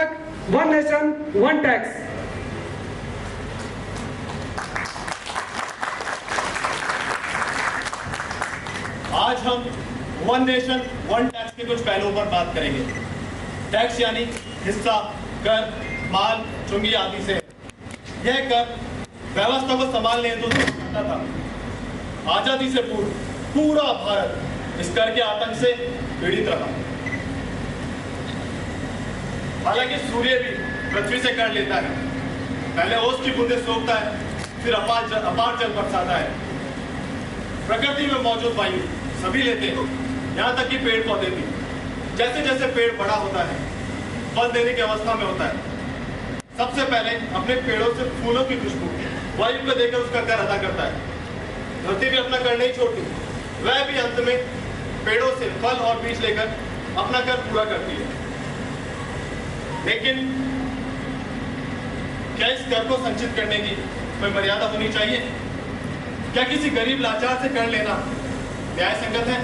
नाटक one nation one tax. आज हम वन नेशन वन टैक्स के कुछ पहलुओं पर बात करेंगे। टैक्स यानी हिस्सा, कर, माल, चुंगी आदि से। यह कर व्यवस्था को संभालने हेतु करता था। आजादी से पूर्व पूरा भारत इस कर के आतंक से पीड़ित रहा। हालांकि सूर्य भी पृथ्वी से कर लेता है। पहले ओस की बूंदें सोखता है, फिर अपार जल बरसाता है। प्रकृति में मौजूद वायु सभी लेते हैं, यहाँ तक कि पेड़ पौधे भी। जैसे जैसे पेड़ बड़ा होता है, फल देने की अवस्था में होता है, सबसे पहले अपने पेड़ों से फूलों की खुशबू वायु को देकर उसका कर अदा करता है। धरती भी अपना कर नहीं छोड़ती, वह भी अंत में पेड़ों से फल और बीज लेकर अपना कर पूरा करती है। लेकिन क्या इस कर को संचित करने की कोई मर्यादा होनी चाहिए? क्या किसी गरीब लाचार से कर लेना न्याय संगत है?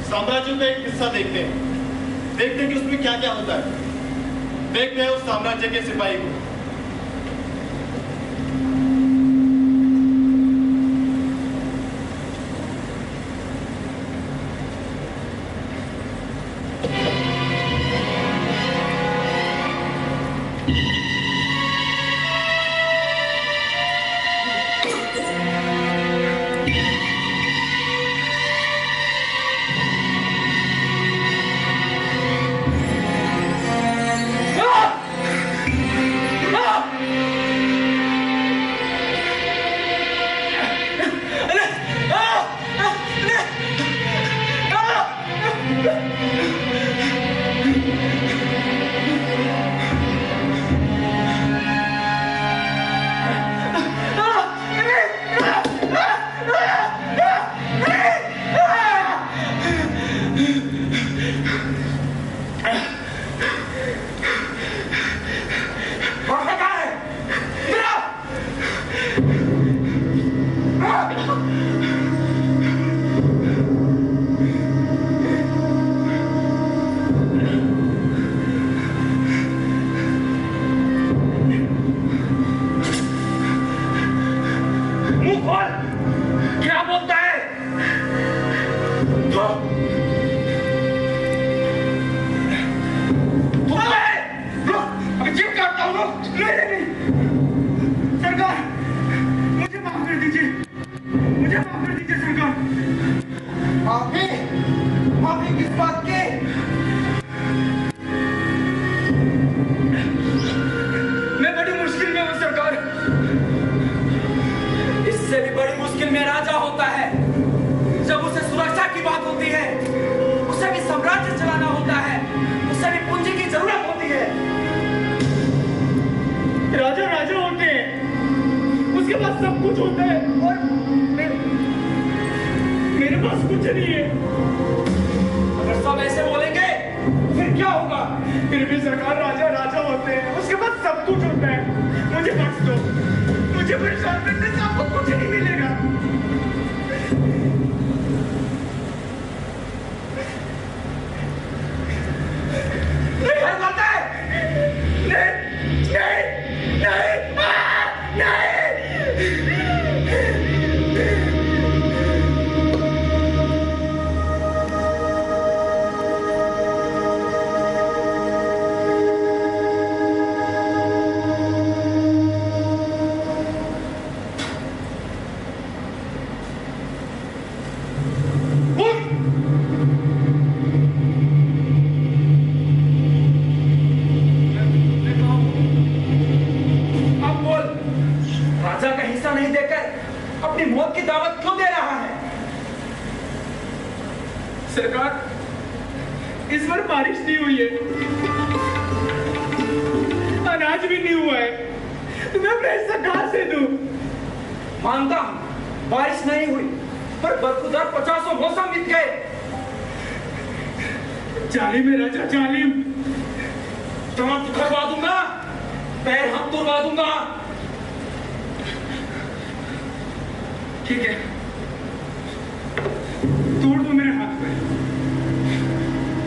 साम्राज्यों का एक किस्सा देखते हैं कि उसमें क्या क्या होता है। देखते हैं उस साम्राज्य के सिपाही को।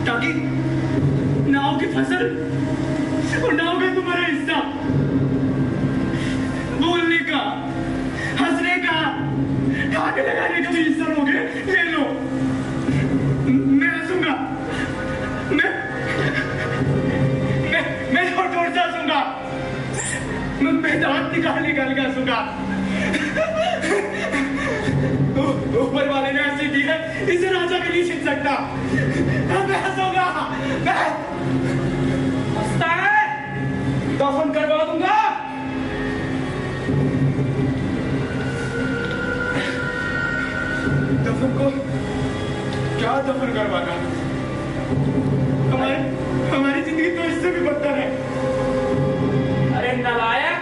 ताकि ना नाव की फसल और नाव का तुम्हारा हिस्सा, बोलने का, हंसने का, ठाके लगाने का भी हिस्सा लोगे। ले लो, मैं हंसूंगा, मैं जोर से हंसूंगा, मैं दांत निकाल के हंसूंगा। ऊपर वाले ने हंसी दी है, इसे राजा भी नहीं छीन सकता। मैं हंसूंगा, मैं हंसता है, दफन करवा दूंगा। दफन को क्या दफन करवाना? हमारी जिंदगी तो इससे भी बदतर है। अरे नालायक,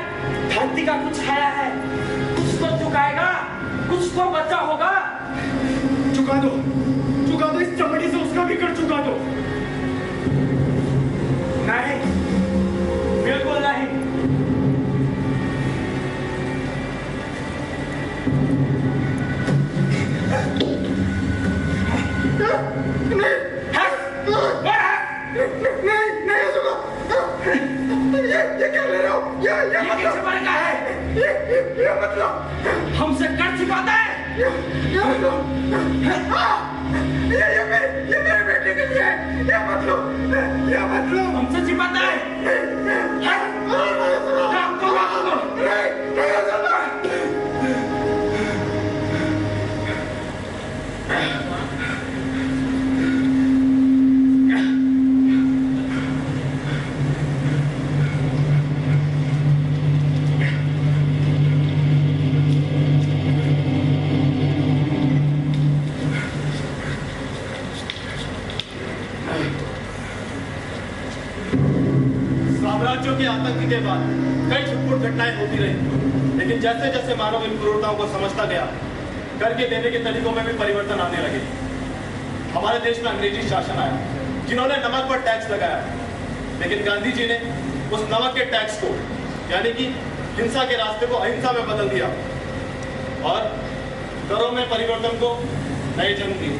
धरती का कुछ छाया है, कुछ तो चुकाएगा, कुछ तो बचा होगा। चुका दो इस चमड़ी से उसका भी कर चुका दो। नहीं, बिल्कुल नहीं। ये क्या ले रहे हो? ये मतलब का है? ये मतलब हमसे कर चुकाता है। ये मेरे बेटे के लिए है। ये मतलब हमसे छिपाता है। साम्राज्यों के आतंक के बाद कई छुटपुट घटनाएं होती रही, लेकिन जैसे जैसे मानव इन क्रूरताओं को समझता गया, करके देने के तरीकों में भी परिवर्तन आने लगे। हमारे देश में अंग्रेजी शासन आया, जिन्होंने नमक पर टैक्स लगाया, लेकिन गांधी जी ने उस नमक के टैक्स को, यानी कि हिंसा के रास्ते को अहिंसा में बदल दिया और करों में परिवर्तन को नए जन्म दिए।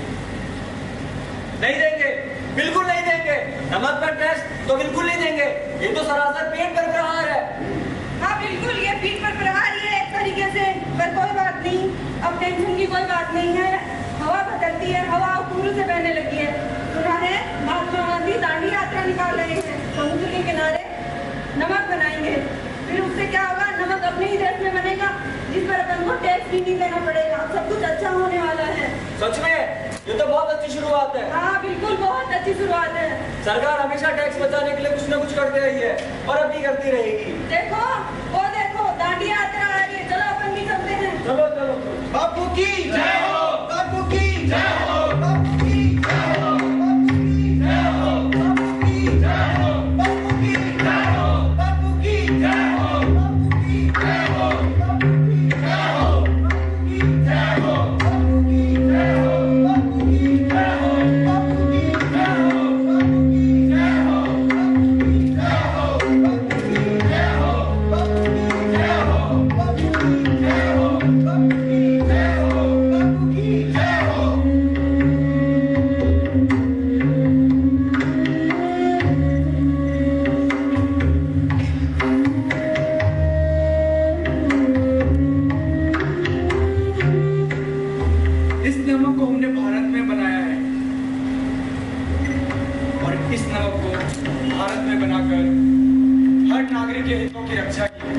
नहीं देंगे, बिल्कुल नहीं देंगे। नमक पर टैक्स तो बिल्कुल नहीं देंगे। ये तो सरासर पेट पर प्रहार है। हाँ बिल्कुल, ये पीठ पर प्रहार ही है एक तरीके से, पर कोई बात नहीं, अब टेंशन की कोई बात नहीं है। हवा बदलती है, हवा पूर्व से बहने लगी है। उन्होंने महात्मा गांधी दांडी यात्रा निकाल रहे हैं, समुद्र के किनारे नमक बनाएंगे। फिर उससे क्या होगा? नमक अपने ही देश में बनेगा, जिस पर अपन को टैक्स भी नहीं देना पड़ेगा। सब कुछ अच्छा होने वाला है। सच में ये तो बहुत अच्छी शुरुआत है। हाँ बिल्कुल, बहुत अच्छी शुरुआत है। सरकार हमेशा टैक्स बचाने के लिए कुछ न कुछ करती रही है और अब भी करती रहेगी। देखो, वो देखो, दांडी यात्रा आ रही है। चलो अपन भी चलते हैं। चलो चलो। बापू की जय हो, बापू की जय हो, बापू की जय हो, बापू की जय हो, बापू की जय हो, बापू की जय हो, बापू की जय हो, बापू की जय हो, बापू की जय हो, बापू की जय हो, बापू की जय हो, बापू की जय हो, बापू की जय हो, बापू की जय हो, बापू की जय हो, बापू की जय हो, बापू की जय हो, बापू की जय हो, बापू की जय हो। इस नमक को हमने भारत में बनाया है और इस नमक को भारत में बनाकर हर नागरिक के हितों की रक्षा की है।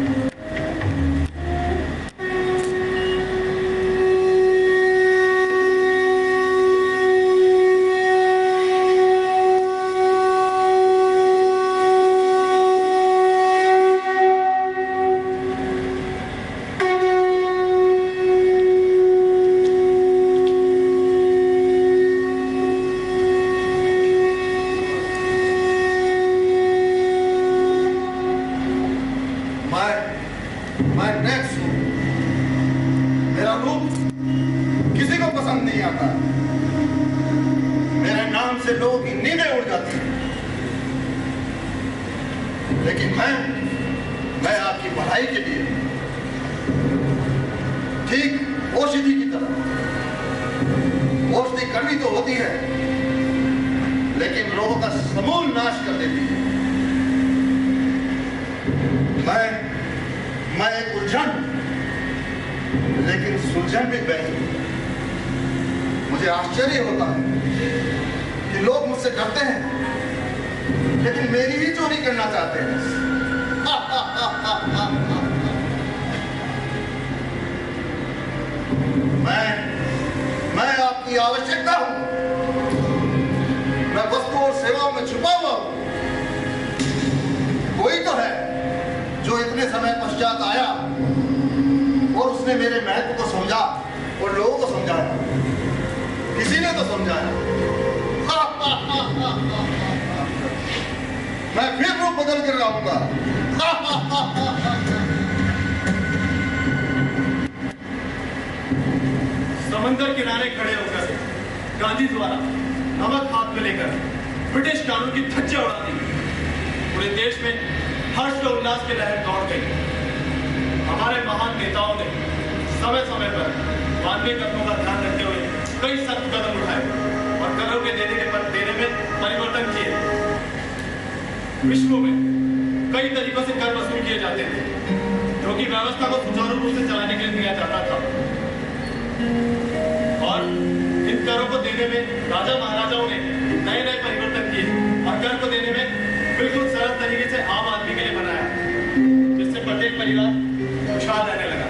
मैं टैक्स हूं। मेरा रूप किसी को पसंद नहीं आता। मेरे नाम से लोगों की नींदें उड़ जाती हैं, लेकिन मैं आपकी भलाई के लिए ठीक औषधि की तरह। औषधि कड़वी तो होती है, लेकिन लोगों का समूल नाश कर देती है। मैं एक उलझन, लेकिन सुलझन भी बहती। मुझे आश्चर्य होता है कि लोग मुझसे करते हैं, लेकिन मेरी ही चोरी करना चाहते हैं। मैं आपकी आवश्यकता हूं। मैं वस्तु और सेवाओं में छुपा हुआ हूं। कोई तो है जो इतने समय पश्चात आया और उसने मेरे महत्व को समझा और लोगों को समझाया। किसी ने तो समझाया। मैं फिर रूप बदल कर रहूंगा। समंदर किनारे खड़े होकर गांधी द्वारा नमक हाथ में लेकर ब्रिटिश कानून की धज्जियां उड़ा दी। पूरे देश में हर्ष और उल्लास की लहर दौड़ गई। हमारे महान नेताओं ने समय समय पर मानवीय कदमों का ध्यान रखते हुए कई सख्त कदम उठाए और करों के देने में परिवर्तन किए। विश्व में कई तरीकों से कर वसूल किए जाते थे, जो कि व्यवस्था को सुचारू रूप से चलाने के लिए दिया जाता था। और इन करों को देने में राजा महाराजाओं ने नए नए परिवर्तन किए और कर को देने में बिल्कुल सरल तरीके से आम आदमी के लिए बनाया, जिससे प्रत्येक परिवार खुशहाल रहने लगा।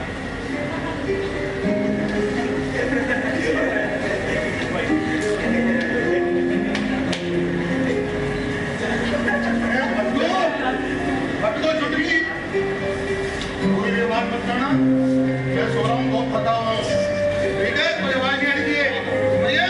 कोई भी बात मत करना, मैं सो रहा हूँ, बहुत थका हुआ हूँ। ठीक है, कोई आवाज नहीं आनी चाहिए। भैया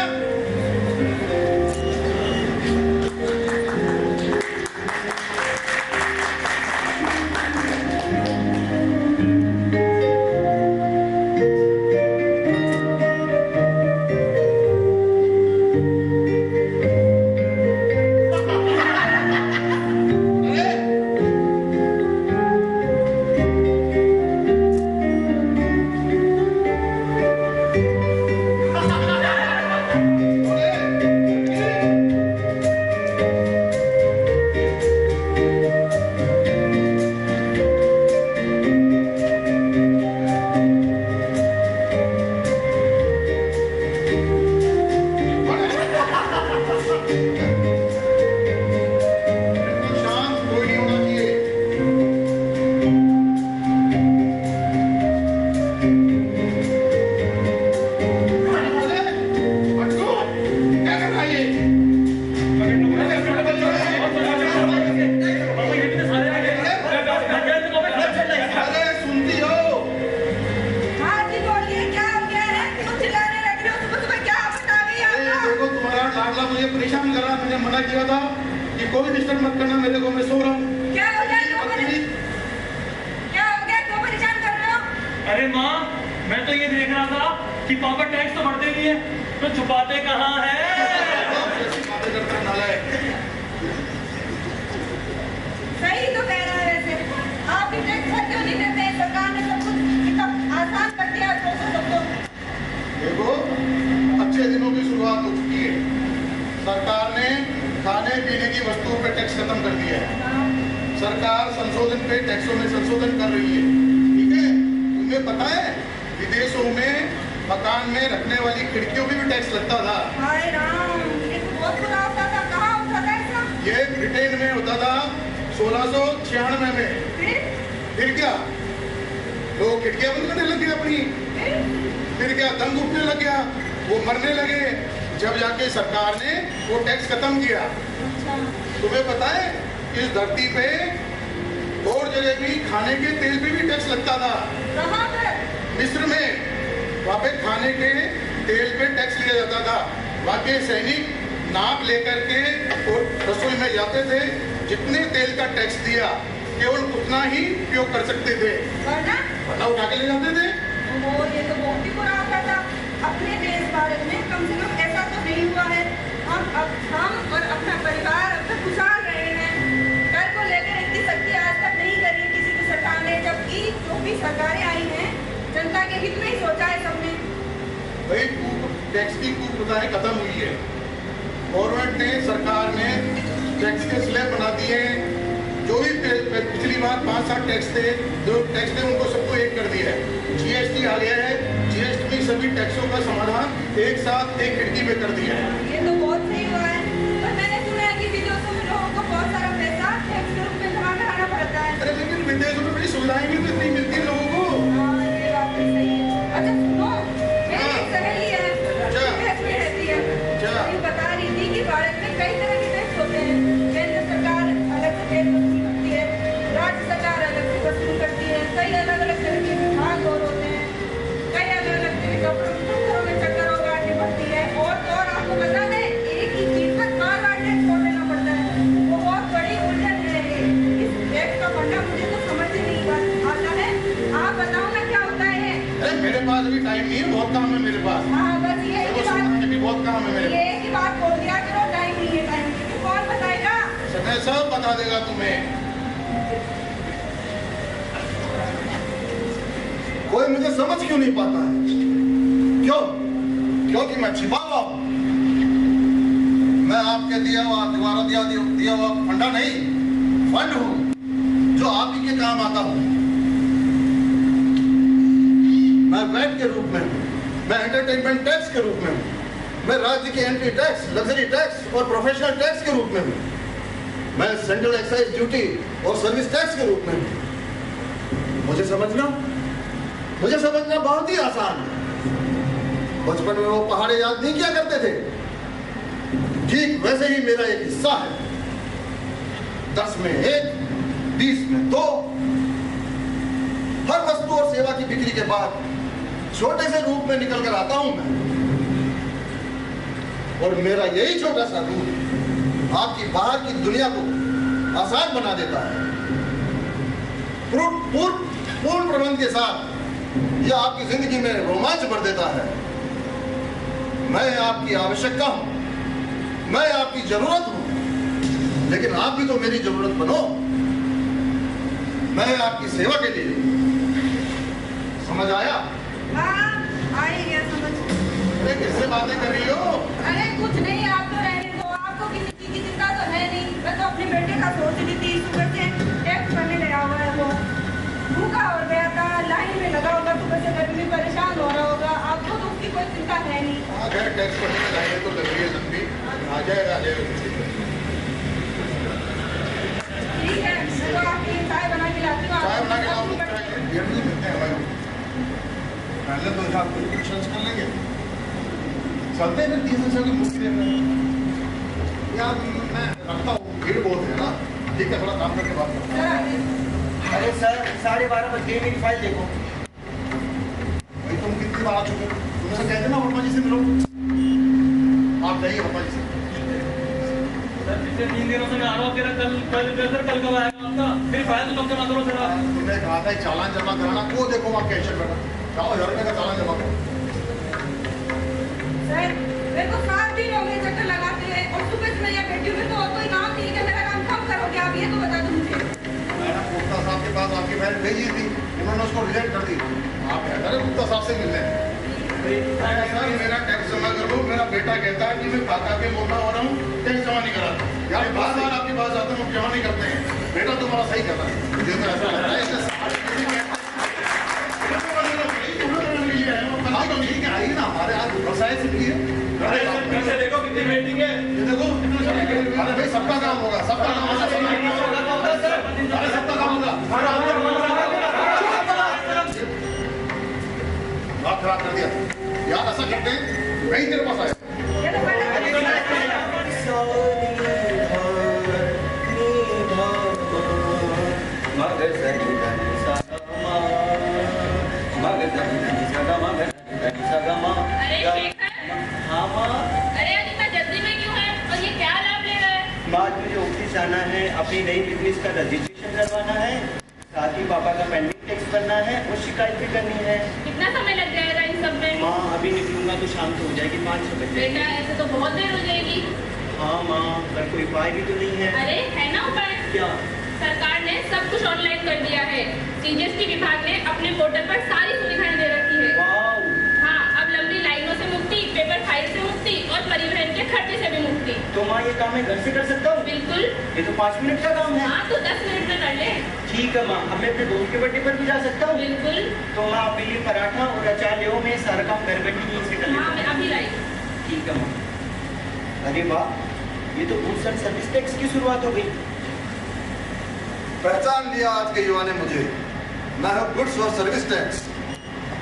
गवर्नमेंट ने, सरकार ने टैक्स के स्लैब बना दिए हैं। जो भी पिछली बार 5-7 टैक्स थे, जो टैक्स थे उनको सबको एक कर दिया है। जीएसटी आ गया है, जीएसटी में सभी टैक्सों का समाधान एक साथ एक खिड़की में कर दिया है। ये तो बहुत सही हुआ है, पर मैंने सुना है कि विदेशों में लोगों को बहुत सारा पैसा टैक्स के रूप में जमा कराना पड़ता है। अरे लेकिन विदेशों में बड़ी सुविधाएं भी तो इतनी मिलती है लोगों को। हाँ, ये बात भी सही है। अच्छा सुनो, मेरी एक सहेली है, अच्छा। विदेश में रहती है। अच्छा। ये बता रही थी कि भारत में कई तरह के टैक्स होते हैं। केंद्र सरकार अलग से टैक्स वसूल करती है, राज्य सरकार अलग से वसूल करती है, कई अलग अलग तरह के विभाग और होते हैं, कई अलग अलग तरह के घरों में चक्कर और काटनी पड़ती है। और आपको बता दें, एक ही चीज पर बार-बार टैक्स छोड़ देना पड़ता है। वो बहुत बड़ी उलझन है ये। इस टैक्स का फंडा मुझे तो समझ ही नहीं आता है। आप बताओ ना क्या होता है? अरे मेरे पास अभी टाइम नहीं है, बहुत काम है मेरे पास। हाँ, बस ये देखो, की बात, सुनने की बहुत काम है मेरे पास। ये की बात बोल दिया करो, टाइम नहीं है, टाइम नहीं है। कौन बताएगा? समय सब बता देगा तुम्हें। कोई मुझे समझ क्यों नहीं पाता है? क्यों? क्योंकि मैं छिपा हुआ हूं। मैं आपके दिया हुआ फंडा नहीं, फंड हूं जो आप ही के काम आता हूं। मैं वैट के रूप में हूं, मैं एंटरटेनमेंट टैक्स के रूप में हूं, मैं राज्य के एंट्री टैक्स, लग्जरी टैक्स और प्रोफेशनल टैक्स के रूप में हूं, मैं सेंट्रल एक्साइज ड्यूटी और सर्विस टैक्स के रूप में हूं। मुझे समझना बहुत ही आसान है। बचपन में वो पहाड़े याद नहीं किया करते थे, ठीक वैसे ही मेरा एक हिस्सा है। 10 में 1, 20 में 2। हर वस्तु और सेवा की बिक्री के बाद छोटे से रूप में निकल कर आता हूं मैं, और मेरा यही छोटा सा रूप आपकी बाहर की दुनिया को आसान बना देता है। पूर्ण प्रबंध के साथ यह आपकी जिंदगी में रोमांच भर देता है। मैं आपकी आवश्यकता हूं, मैं आपकी जरूरत हूं, लेकिन आप भी तो मेरी जरूरत बनो। मैं आपकी सेवा के लिए। समझ आया? हाँ, आ ही गया समझ। अरे किससे बातें कर रही हो? अरे कुछ नहीं, आप तो रहने दो, आपको किसी चीज की चिंता तो है नहीं। मैं तो अपने बेटे का सोच रही थी, सुबह से टैक्स करने लगा हुआ है, वो भूखा हो गया था, लाइन में लगा होगा, सुबह से गर्मी परेशान हो रहा होगा। आपको तो उसकी कोई चिंता है नहीं। अगर टैक्स करने में लाइनें तो लग रही है लंबी, आ जाएगा। ठीक है, मैं तो आपके लिए चाय बना के लाती हूँ। चाय बना के लाओ, ये नहीं मिलते हैं हमारे। पहले तो यहाँ कुछ कर लेंगे, चलते हैं फिर 30 की मुश्किल है। यार मैं रखता हूँ, भीड़ बहुत है ना। ठीक है, थोड़ा काम करके बात करता हूँ। अरे सर 12:30 बज गए, मेरी फाइल देखो। भाई तुम कितनी बार आ चुके हो? तुमसे कहते ना वर्मा जी से मिलो। आप जाइए वर्मा जी से। सर पिछले 3 दिनों से मैं आ रहा हूँ, कल कब आएगा आपका? फिर फाइल तो जमा करो सर। तुमने कहा था चालान जमा कराना, वो देखो वहाँ कैशियर बैठा। जाओ 1000 रुपये का चालान जमा करो। सर, मेरे को 7 दिन हो गए चक्कर लगाते हैं, और सुबह से मैं यहाँ बैठी हूँ। तो कोई काम नहीं है, मेरा काम कब करोगे आप? ये तो बता दो मुझे। मैंने गुप्ता साहब के पास आपकी बहन भेजी थी, इन्होंने उसको रिजेक्ट कर दी। आप कहते हैं गुप्ता साहब से मिलने। सर मेरा टैक्स जमा कर दो। मेरा बेटा कहता है कि मैं खाता के मोटा हो रहा हूँ, टैक्स जमा नहीं करा। यार बार-बार आपके पास आते हैं, जमा नहीं करते हैं। बेटा तुम्हारा सही कर रहा है, मुझे तो ऐसा लगता है। ठीक है, आइए ना हमारे यहाँ व्यवसाय से भी है। पीछे देखो कितनी वेटिंग है। ये देखो, अरे भाई सबका काम होगा, सबका काम होगा। अरे सबका काम होगा। बात खराब कर दिया यार। ऐसा करते हैं, नहीं तेरे पास आया। ये तो बड़ा अरे आज इतना जल्दी में क्यों है? और ये क्या लाभ ले रहा है? बाद मुझे ऑफिस जाना है, अपनी नई बिजनेस का रजिस्ट्रेशन करवाना है, साथ ही पापा का पेंडिंग टैक्स भरना है और शिकायत भी करनी है। कितना समय लग जाएगा इन सब में? माँ अभी निकलूंगा तो शाम को हो जाएगी, 5-6 बजे। बेटा ऐसे तो बहुत देर हो जाएगी। हाँ माँ, पर कोई उपाय भी तो नहीं है। अरे है ना उपाय। क्या? सरकार ने सब कुछ ऑनलाइन कर दिया है। सीजीएसटी विभाग ने अपने पोर्टल पर सारी सुविधाएं दे रखी है। वाव! हाँ, अब लंबी लाइनों से मुक्ति, पेपर फाइल से मुक्ति और परिवहन के खर्चे से भी मुक्ति। तो माँ ये काम मैं घर से कर सकता हूँ? बिल्कुल। ये तो 5 मिनट का काम है। हाँ तो 10 मिनट में कर ले। ठीक है माँ, अब मैं अपने दोस्त के बर्थडे पर भी जा सकता हूँ? बिल्कुल। तो माँ आपके लिए पराठा और अचार ले आओ, मैं सारा काम घर बैठी यहीं से कर लेता हाँ हूँ। मैं अभी लाई। ठीक है माँ। अरे वाह, ये तो गुड्स एंड सर्विस टैक्स की शुरुआत हो गई। पहचान लिया आज के युवा ने मुझे, मैं हूँ गुड्स और सर्विस टैक्स।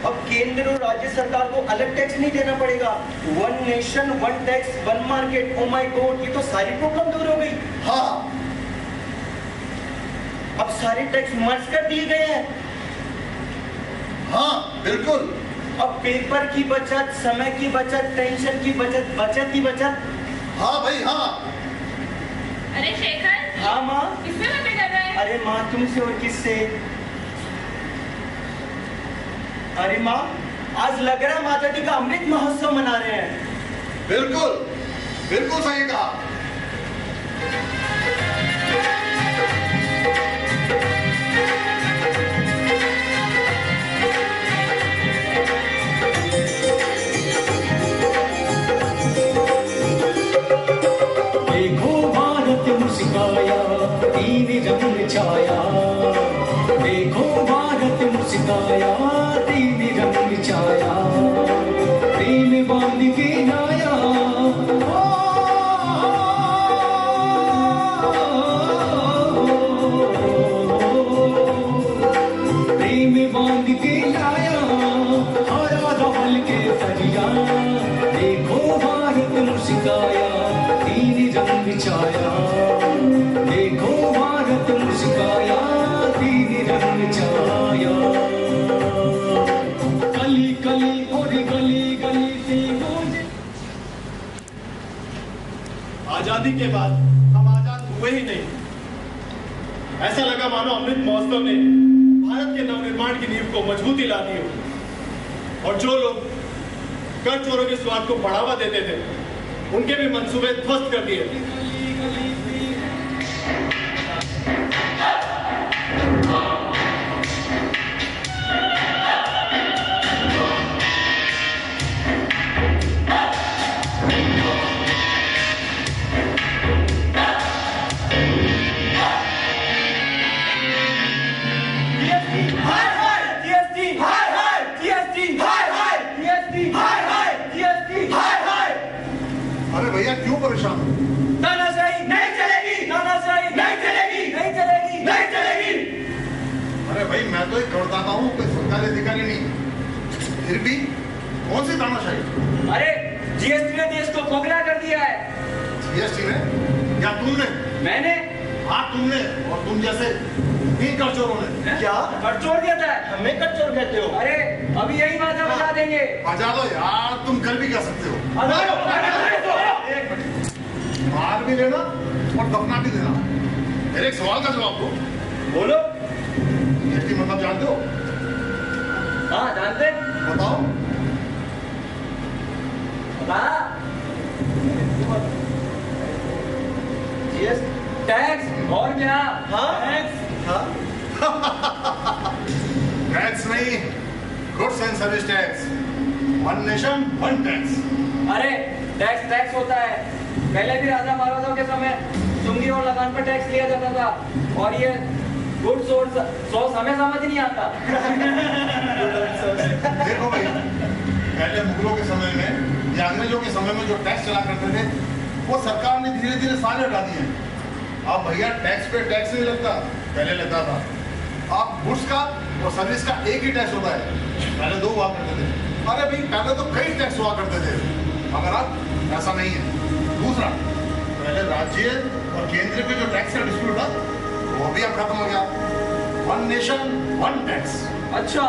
अब केंद्र और राज्य सरकार को अलग टैक्स नहीं देना पड़ेगा। 1 nation 1 tax 1 market. Oh my God, ये तो सारी प्रॉब्लम दूर हो गई। हाँ, अब सारे टैक्स मर्ज कर दिए गए हैं। हाँ बिल्कुल। अब पेपर की बचत, समय की बचत, टेंशन की बचत, बचत ही बचत। हाँ भाई हाँ। अरे शेखर। हाँ माँ। किसमें बातें कर रहा है? अरे माँ तुमसे और किससे? अरे माँ, आज लग रहा है माता जी का अमृत महोत्सव मना रहे हैं। बिल्कुल बिल्कुल सही कहा। देखो भारत मुस्काया, तीन रंग छाया। देखो भारत मुस्काया, तीन रंग छाया। प्रेम बांध के लाया, प्रेम बांध के लाया, हरा धवल के सरिया। देखो भारत मुस्काया, तीन रंग छाया। देखो भारत मुस्काया, तीन रंग छाया। गली गली और गली गली से गूंजे। आजादी के बाद हम आजाद हुए ही नहीं। ऐसा लगा मानो अमृत महोत्सव ने भारत के नवनिर्माण की नींव को मजबूती ला दी हो। और जो लोग कर चोरों के स्वाद को बढ़ावा देते थे, उनके भी मंसूबे ध्वस्त कर दिए। अरे भैया क्यों परेशान हो? तानाशाही नहीं चलेगी, तानाशाही नहीं चलेगी, नहीं चलेगी, नहीं चलेगी। अरे भाई मैं तो एक करदाता हूँ, कोई सरकारी अधिकारी नहीं। फिर भी कौन सी तानाशाही? अरे जीएसटी ने देश को खोखला कर दिया है। जीएसटी ने या तुमने? मैंने? हाँ तुमने, और तुम जैसे 3 कर चोरों ने। क्या कर चोर देता है? हमें कर चोर कहते हो? अरे अभी यही माथा बजा देंगे। बजा दो यार, तुम कर भी क्या सकते हो। एक मिनट, मार भी लेना और दफना भी देना। मेरे एक सवाल का जवाब दो। बोलो। जीएसटी मतलब जानते हो? हाँ जानते। बताओ। जीएसटी टैक्स और क्या? हाँ टैक्स। हाँ टैक्स नहीं, goods and service tax. 1 nation 1 tax. अरे टैक्स टैक्स होता है। पहले भी राजा महाराजाओं के समय चुंगी और लगान पर टैक्स लिया जाता था। और ये गुड्स और सॉस हमें समझ नहीं आता। देखो भाई, पहले मुगलों के समय में या अंग्रेजों के समय में जो टैक्स चला करते थे, वो सरकार ने धीरे धीरे सारे हटा दिए। अब भैया टैक्स पे टैक्स नहीं लगता, पहले लगता था। अब गुड्स का और सर्विस का एक ही टैक्स होता है, पहले 2 हुआ करते थे। अरे भाई पहले तो कई टैक्स हुआ करते थे, मगर अब ऐसा नहीं है। दूसरा, पहले राज्य और केंद्र के जो टैक्स का डिस्प्यूट था, वो भी अब खत्म हो गया। 1 नेशन 1 टैक्स। अच्छा,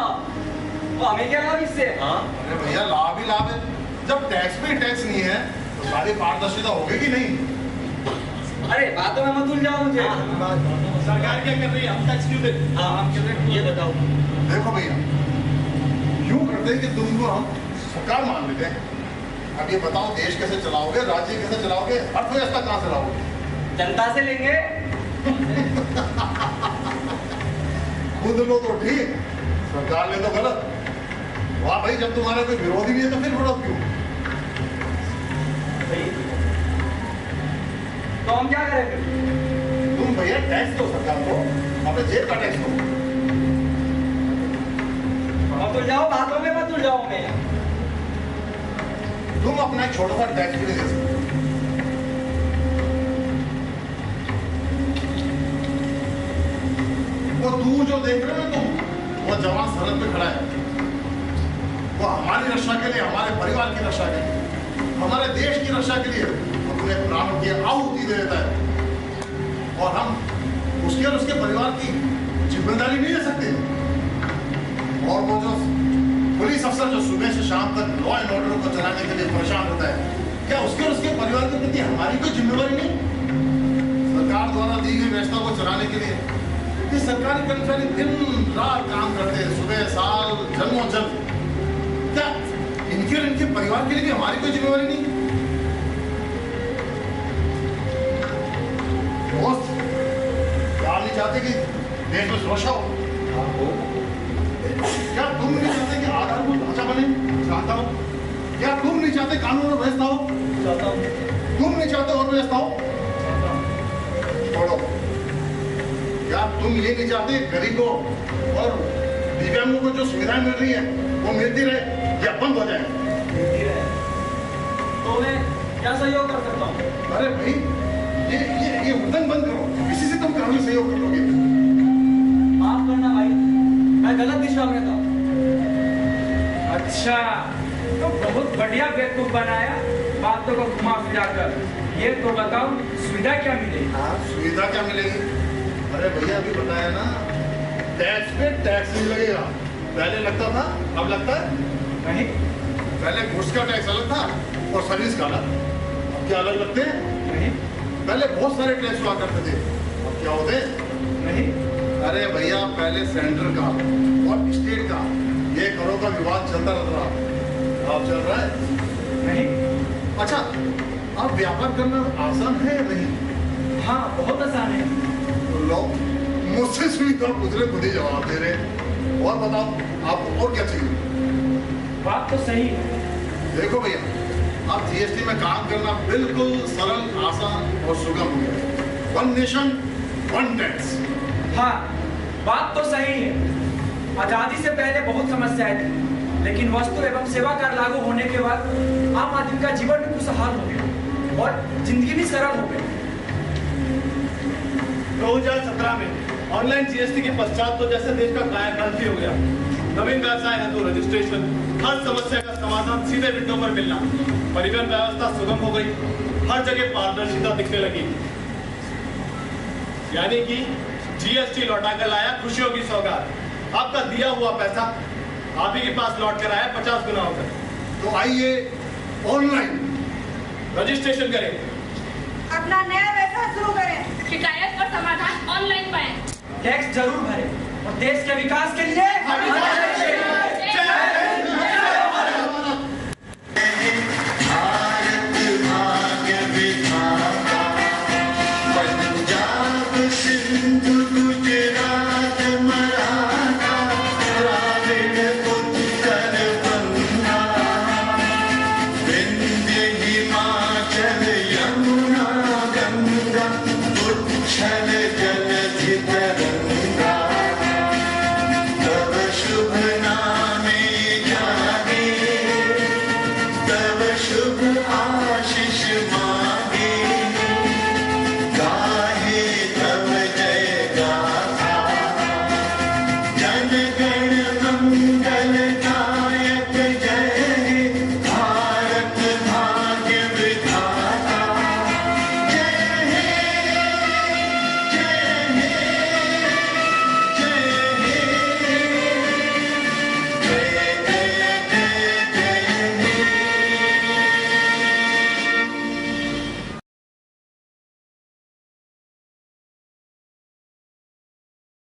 तो हमें क्या लाभ इससे? हाँ अरे भैया लाभ ही लाभ है। जब टैक्स पे टैक्स नहीं है तो सारी पारदर्शिता होगी कि नहीं? अरे बातों में मत उलझाओ मुझे। सरकार क्या कर रही है? हम टैक्स क्यों देते? हाँ हम क्यों देते? ये बताओ। देखो भैया, यूं करते हैं कि तुमको हम सरकार मान लेते हैं। अब ये बताओ, देश कैसे चलाओगे, राज्य कैसे चलाओगे, अर्थव्यवस्था कहाँ से लाओगे? जनता से लेंगे। खुद लो तो ठीक, सरकार ले तो गलत। वाह भाई, जब तुम्हारा कोई विरोधी नहीं है तो फिर विरोध क्यों? तो हम क्या करें फिर? तुम भैया टैक्स दो सरकार को, अपने जेब का टैक्स दो। मत उलझाओ, बातों में मत उलझाओ मैं। तुम अपना एक छोटा सा टैक्स भी नहीं दे सकते। वो दूर जो देख रहे हो ना तुम, वो जवान सरहद पे खड़ा है। वो हमारी रक्षा के लिए, हमारे परिवार की रक्षा के लिए, हमारे देश की रक्षा के लिए अपने प्राणों की आहुति दे देता है, और हम उसके और उसके परिवार की जिम्मेदारी नहीं ले सकते। और वो जो पुलिस अफसर जो सुबह से शाम तक लॉ एंड ऑर्डर को चलाने के लिए परेशान होता है, क्या उसके और उसके परिवार के प्रति हमारी कोई जिम्मेदारी नहीं? सरकार द्वारा दी गई व्यवस्था को चलाने के लिए ये सरकारी कर्मचारी दिन रात काम करते हैं, सुबह साल जन्मों जन्म। क्या इनके और इनके परिवार के लिए भी हमारी कोई जिम्मेवारी नहीं? दोस्त, क्या आप नहीं चाहते कि देश में सुरक्षा हो? क्या तुम नहीं चाहते कि आधारभूत ढांचा बने? चाहता हूं। क्या तुम नहीं चाहते कानून और व्यवस्था हो? चाहता हूँ। तुम नहीं चाहते और व्यवस्था हो? छोड़ो। क्या तुम ये नहीं चाहते गरीबों और दिव्यांगों को जो सुविधाएं मिल रही है वो मिलती रहे या बंद हो जाए? मिलती रहे। तो मैं क्या सहयोग कर सकता हूँ? अरे भाई, ये उद्दंड बंद करो, इसी से तुम कानूनी सहयोग कर लोगे। माफ करना भाई, मैं गलत दिशा में था। अच्छा, तो बहुत बढ़िया बेवकूफ बनाया बातों को घुमा फिरा कर। ये तो बताओ, सुविधा क्या मिलेगी? हाँ, सुविधा क्या मिलेगी? अरे भैया अभी बताया ना, टैक्स पे टैक्स नहीं लगेगा। पहले लगता था, अब लगता है नहीं। पहले गुड्स का टैक्स अलग था और सर्विस का अलग। अब क्या अलग लगते हैं? नहीं। पहले बहुत सारे टैक्स हुआ करते थे, अब क्या होते हैं? नहीं। अरे भैया, पहले सेंटर का और स्टेट का ये करो का विवाद चलता रहता रहा। अब चल रहा है? नहीं। अच्छा, अब व्यापार करना आसान है या नहीं? हाँ, बहुत आसान है। तो लो, मुझसे सुविधा पूछ रहे, खुद ही जवाब दे रहे। और बताओ, आपको और क्या चाहिए? बात तो सही है। देखो भैया, अब जीएसटी में काम करना बिल्कुल सरल, आसान और सुगम हो गया। One nation one tax. हाँ, बात तो सही है। आजादी से पहले बहुत समस्याएं थी, लेकिन वस्तु एवं सेवा कर लागू होने के बाद आम आदमी का जीवन भी खुशहाल हो गया और जिंदगी भी सरल हो गई। 2017 में ऑनलाइन जीएसटी के पश्चात तो जैसे देश का कायाकल्प ही हो गया। नवीन व्यवसाय है तो रजिस्ट्रेशन, हर समस्या का समाधान सीधे विंडो पर मिलना, परिवहन व्यवस्था सुगम हो गई, हर जगह पारदर्शिता दिखने लगी। यानी कि जीएसटी लौटा कर लाया खुशियों की सौगात। आपका दिया हुआ पैसा आप ही के पास लौट कर आया 50 गुना होकर। तो आइए ऑनलाइन रजिस्ट्रेशन करें, अपना नया व्यवसाय शुरू करें, शिकायत और समाधान ऑनलाइन पाएं। टैक्स जरूर भरें और देश के विकास के लिए जन